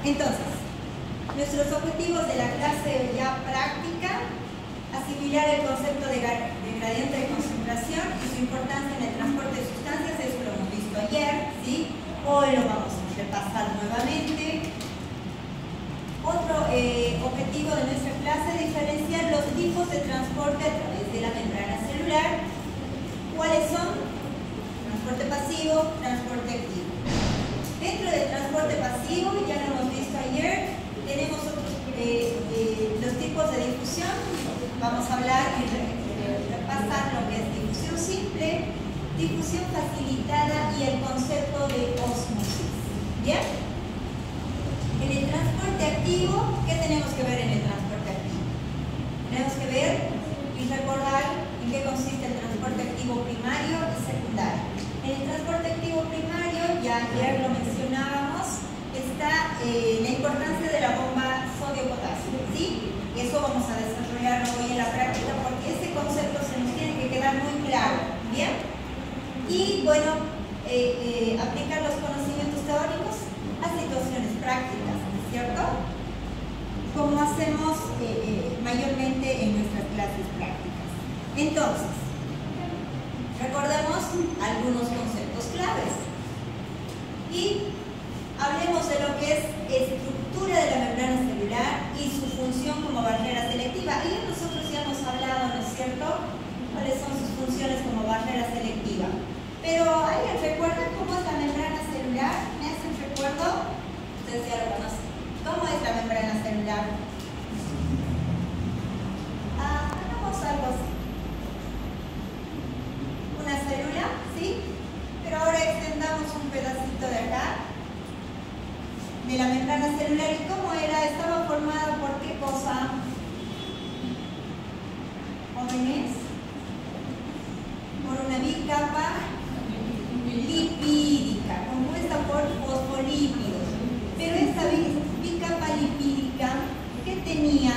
Entonces, nuestros objetivos de la clase ya práctica: asimilar el concepto de gradiente de concentración y su importancia en el transporte de sustancias. Eso lo hemos visto ayer, ¿sí? Hoy lo vamos a repasar nuevamente. Otro objetivo de nuestra clase: diferenciar los tipos de transporte a través de la membrana celular. ¿Cuáles son? Transporte pasivo, transporte activo. Dentro del transporte pasivo, ya lo hemos visto ayer, tenemos los tipos de difusión. Vamos a hablar y repasar lo que es difusión simple, difusión facilitada y el concepto de ósmosis. ¿Bien? En el transporte activo, ¿qué tenemos que ver en el transporte activo? Tenemos que ver y recordar en qué consiste el transporte activo primario y secundario. En el transporte activo primario, ya ayer lo mencionábamos, está la importancia de la bomba sodio-potasio, ¿sí? Eso vamos a desarrollar hoy en la práctica porque ese concepto se nos tiene que quedar muy claro, ¿bien? Y bueno, aplicar los conocimientos teóricos a situaciones prácticas, ¿no es cierto? Como hacemos mayormente en nuestras clases prácticas. Entonces, recordemos algunos conceptos claves y hablemos de lo que es estructura de la membrana celular y su función como barrera selectiva. Y nosotros ya hemos hablado, ¿no es cierto?, cuáles son sus funciones como barrera selectiva. Pero ¿alguien recuerda cómo es la membrana celular? ¿Me hacen recuerdo? Ustedes ya lo conocen. ¿Cómo es la membrana celular? Hagamos algo así. Una célula, ¿sí? Pero ahora extendamos un pedacito de acá, de la membrana celular. ¿Y cómo era? ¿Estaba formada por qué cosa? Jóvenes, por una bicapa lipídica, compuesta por fosfolípidos. Pero esta bicapa lipídica, ¿qué tenía?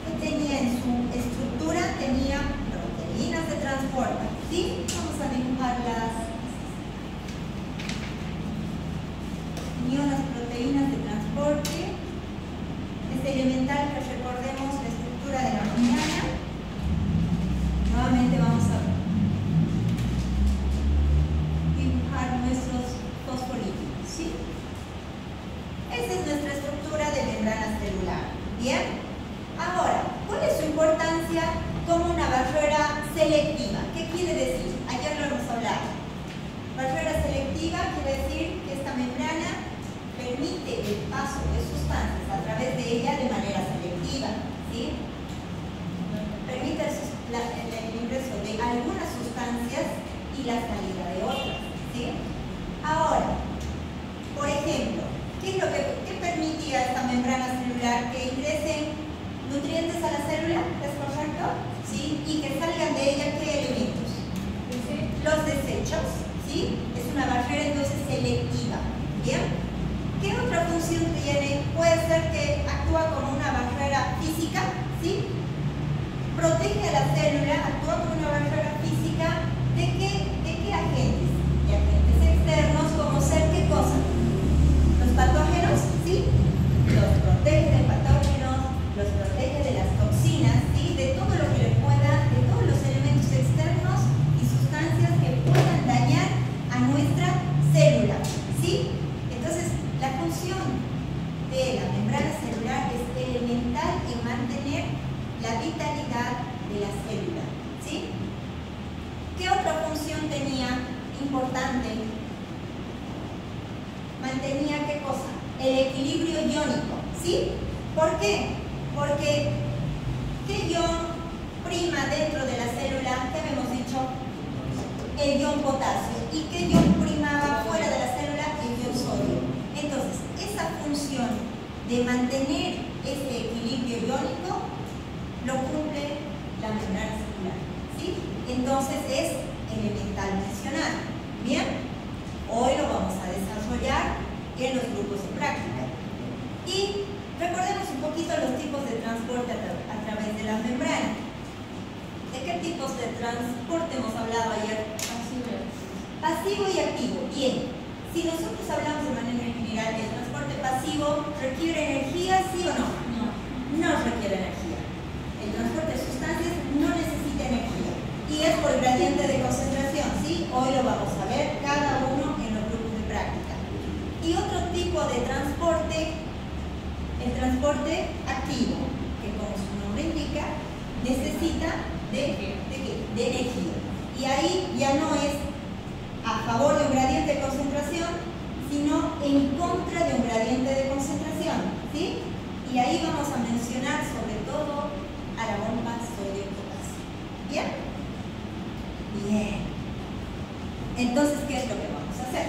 ¿Qué tenía en su estructura? Tenía proteínas de transporte, ¿sí? Vamos a dibujarlas. Tenía unas proteínas de transporte. Es elemental que recordemos la estructura de la membrana. Nuevamente vamos a dibujar nuestros fosfolípidos, ¿sí? Esa es nuestra estructura de membrana celular. ¿Bien? Ahora, ¿cuál es su importancia como una barrera selectiva? ¿Qué quiere decir? Ayer lo hemos hablado. Barrera selectiva quiere decir que esta membrana permite el paso de sustancias a través de ella de manera selectiva, ¿sí? Permite el ingreso de algunas sustancias y la salida de otras, ¿sí? Ahora, por ejemplo, ¿qué permitía esta membrana celular? Que ingresen nutrientes a la célula, ¿es correcto? ¿Sí? Y que salgan de ella, ¿qué elementos? Los desechos, ¿sí? Es una barrera entonces selectiva, ¿bien? ¿Qué otra función tiene? Puede ser que actúa como una barrera física, ¿sí? Protege a la célula, actúa como una barrera física ¿de qué agentes? De agentes externos, como ser ¿qué cosa? Los patógenos, ¿sí? Los protege de patógenos, los protege de las toxinas, ¿sí? De todo lo que le pueda, de todos los elementos externos y sustancias que puedan dañar a nuestra célula, ¿sí? Entonces, la función de la membrana celular es elemental en mantener la vitalidad de la célula, ¿sí? ¿Qué otra función tenía importante? Mantenía ¿qué cosa? El equilibrio iónico, ¿sí? ¿Por qué? Porque ¿qué ion prima dentro de la célula? ¿Qué habíamos dicho? El ion potasio. ¿Y qué ion primaba fuera de la célula? El ion sodio. Entonces, esa función de mantener ese equilibrio iónico lo cumple la membrana celular, ¿sí? Entonces es elemental mencionar. Bien, hoy lo vamos a desarrollar en los grupos de práctica. Y recordemos un poquito los tipos de transporte a través de la membrana. ¿De qué tipos de transporte hemos hablado ayer? Pasivo y activo. Bien, si nosotros hablamos de manera general del requiere energía, sí o no? No requiere energía. El transporte de sustancias no necesita energía y es por gradiente de concentración, ¿sí? Hoy lo vamos a ver cada uno en los grupos de práctica. Y otro tipo de transporte, el transporte activo, que como su nombre indica, necesita de energía. Y ahí ya no es a favor de un gradiente de concentración, sino en contra de un gradiente de concentración, ¿sí? Y ahí vamos a mencionar sobre todo a la bomba sodio-potasio. ¿Bien? Bien. Entonces, ¿qué es lo que vamos a hacer?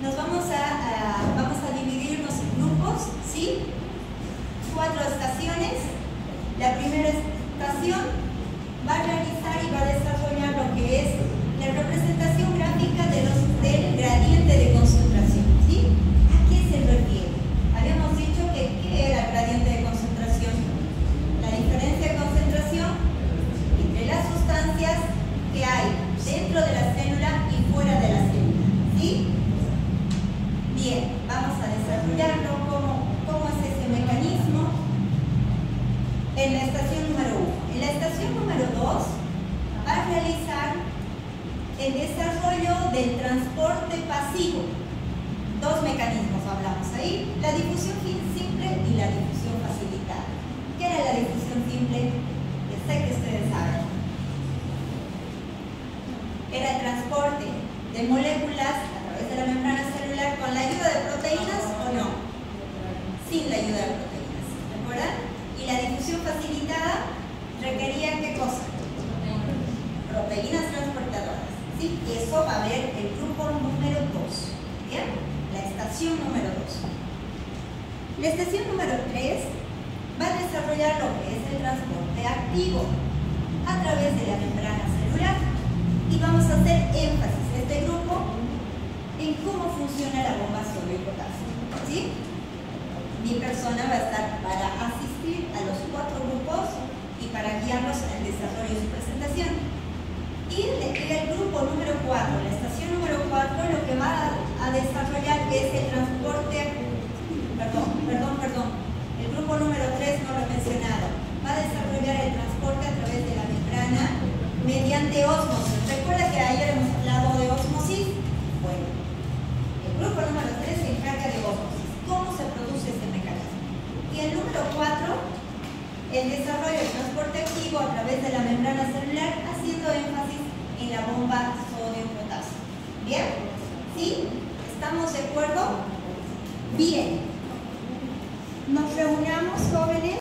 Nos vamos a dividirnos en grupos, ¿sí? 4 estaciones. La primera estación va a realizar y va a desarrollar lo que es la representación gráfica del gradiente de concentración, ¿sí? ¿A qué se refiere? Habíamos dicho que ¿qué era el gradiente de concentración? La diferencia de concentración entre las sustancias que hay dentro de la célula y fuera de la célula, ¿sí? Bien, vamos a desarrollarlo. ¿Cómo es ese mecanismo? En la estación número 1. En la estación número 2 va a realizar el desarrollo del transporte pasivo. 2 mecanismos hablamos ahí, la difusión simple y la difusión facilitada. ¿Qué era la difusión simple? Yo sé que ustedes saben. Era el transporte de moléculas a través de la membrana celular con la ayuda de proteínas o no. Sin la ayuda de proteínas, ¿recuerdan? Y la difusión facilitada requería ¿qué cosa? Proteínas transportadoras. ¿Sí? Eso va a ver el grupo número 2. ¿Bien? La estación número 2. La estación número 3 va a desarrollar lo que es el transporte activo a través de la membrana celular. Y vamos a hacer énfasis en este grupo en cómo funciona la bomba sodio-potasio. ¿Sí? Mi persona va a estar para asistir a los 4 grupos y para guiarlos en el desarrollo de su presentación. Y el grupo número 4, la estación número 4, lo que va a desarrollar es el transporte, el grupo número 3 no lo he mencionado, va a desarrollar el transporte a través de la membrana mediante ósmosis. ¿Recuerda que ayer hemos hablado de ósmosis? Bueno, el grupo número 3 se encarga de ósmosis. ¿Cómo se produce ese mecanismo? Y el número 4, el desarrollo del transporte activo a través de la membrana celular, haciendo énfasis en la bomba sodio-potasio. ¿Bien? ¿Sí? ¿Estamos de acuerdo? Bien. Nos reunamos, jóvenes.